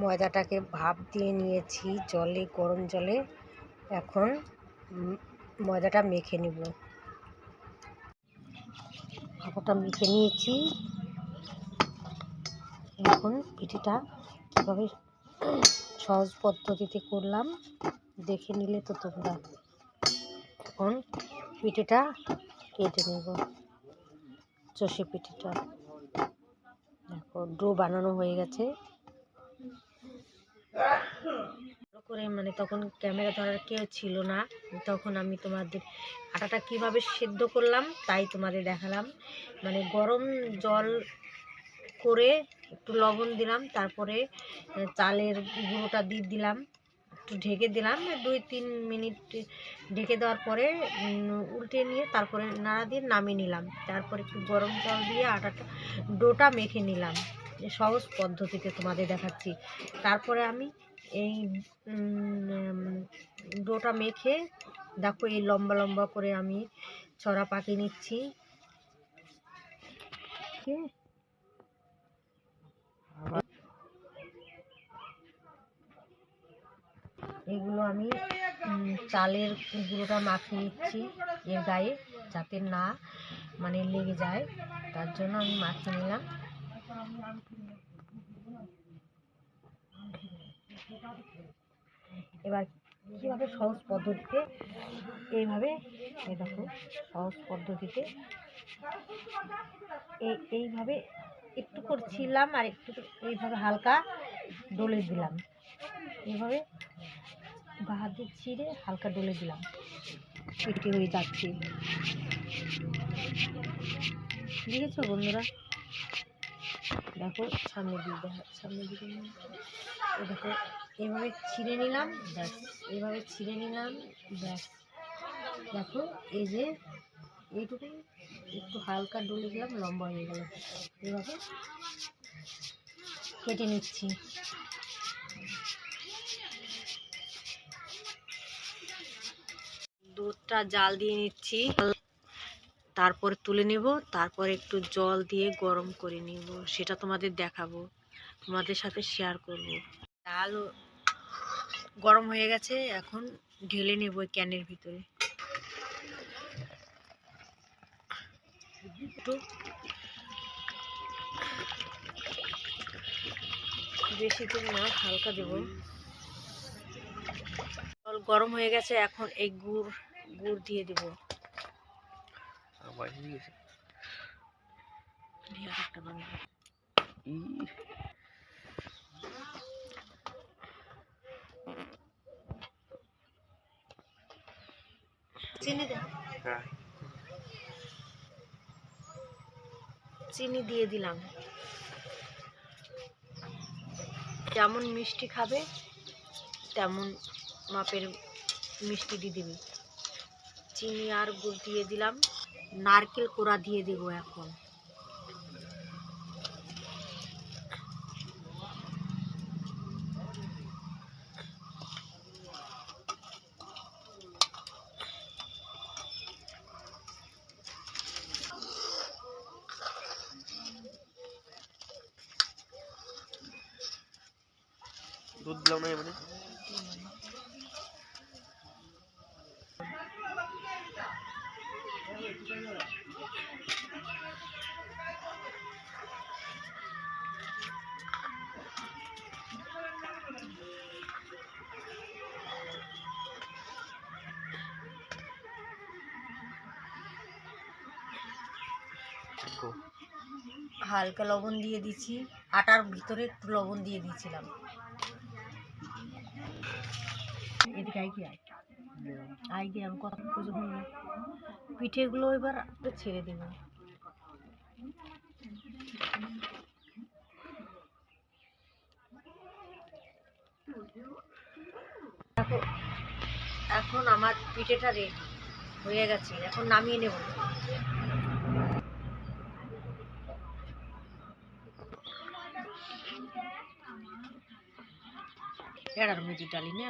ময়দাটাকে ভাপ দিয়ে নিয়েছি জলে, গরম জলে। এখন ময়দাটা মেখে নিব। আটাটা মেখে নিয়েছি। এখন পিঠেটা কীভাবে সহজ পদ্ধতিতে করলাম দেখে নিলে তো তোমরা। এখন পিঠেটা কেটে নেব। চষে পিঠেটা দেখো ডো বানানো হয়ে গেছে। করে তখন ক্যামেরা ধরার কেউ ছিল না, তখন আমি তোমাদের আটাটা কিভাবে সেদ্ধ করলাম তাই তোমাদের দেখালাম। গরম জল করে একটু লবণ দিলাম, তারপরে চালের গুঁড়োটা দিয়ে দিলাম, একটু ঢেকে দিলাম 2-3 মিনিট। ঢেকে দেওয়ার পরে উল্টে নিয়ে তারপরে নাড়া দিয়ে নামিয়ে নিলাম। তারপরে একটু গরম জল দিয়ে ডোটা মেখে নিলাম। সহজ পদ্ধতিতে তোমাদের দেখাচ্ছি। তারপরে আমি এই ডোটা মেখে দেখো এই লম্বা লম্বা করে আমি ছড়া পাকিয়ে নিচ্ছি। এগুলো আমি চালের গুঁড়োটা মাখিয়ে নিচ্ছি এর গায়ে, যাতে না লেগে যায়, তার জন্য আমি মাখিয়ে নিলাম। এবার কীভাবে সহজ পদ্ধতিতে এইভাবে দেখো, সহজ পদ্ধতিতে এইভাবে একটু করছিলাম আর একটু এইভাবে হালকা ডলে দিলাম। এইভাবে হাত দিয়ে ছিঁড়ে হালকা ডলে দিলাম, পিঠে হয়ে যাচ্ছে। বুঝেছো বন্ধুরা? দেখো সামনে দিকে দেখো এইভাবে ছিঁড়ে নিলাম, ব্যাস। এইভাবে ছিঁড়ে নিলাম, ব্যাস। দেখো এই যে এইটুকু একটু হালকা ডলে দিলাম, লম্বা হয়ে গেল। এইভাবে কেটে নিচ্ছি। দুধটা জাল দিয়ে নিচ্ছি, তারপরে তুলে নেব, তারপরে একটু জল দিয়ে গরম করে নেব, সেটা তোমাদের দেখাবো, তোমাদের সাথে শেয়ার করব। ডাল গরম হয়ে গেছে, এখন ঢেলে নেব ক্যানের ভিতরে। একটু বেশি দেব না, হালকা দেব। জল গরম হয়ে গেছে, এখন এই গুড় দিয়ে দেব। চিনি দিয়ে দিলাম। যেমন মিষ্টি খাবে তেমন মাপের মিষ্টি দিয়ে দিবি। চিনি আর গুড় দিয়ে দিলাম, নারকেল কোড়া দিয়ে দেব। এখন দুধ দিলাম না, হালকা লবণ দিয়ে দিচ্ছি। আটার ভিতরে একটু লবণ দিয়ে দিয়েছিলাম। এদিকে আগে আমি কথা যখন পিঠেগুলো এবার ছেড়ে দেব। এখন আমার পিঠেটা রেডি হয়ে গেছে, এখন নামিয়ে নেব। এড়ার মধ্যে ডালি না।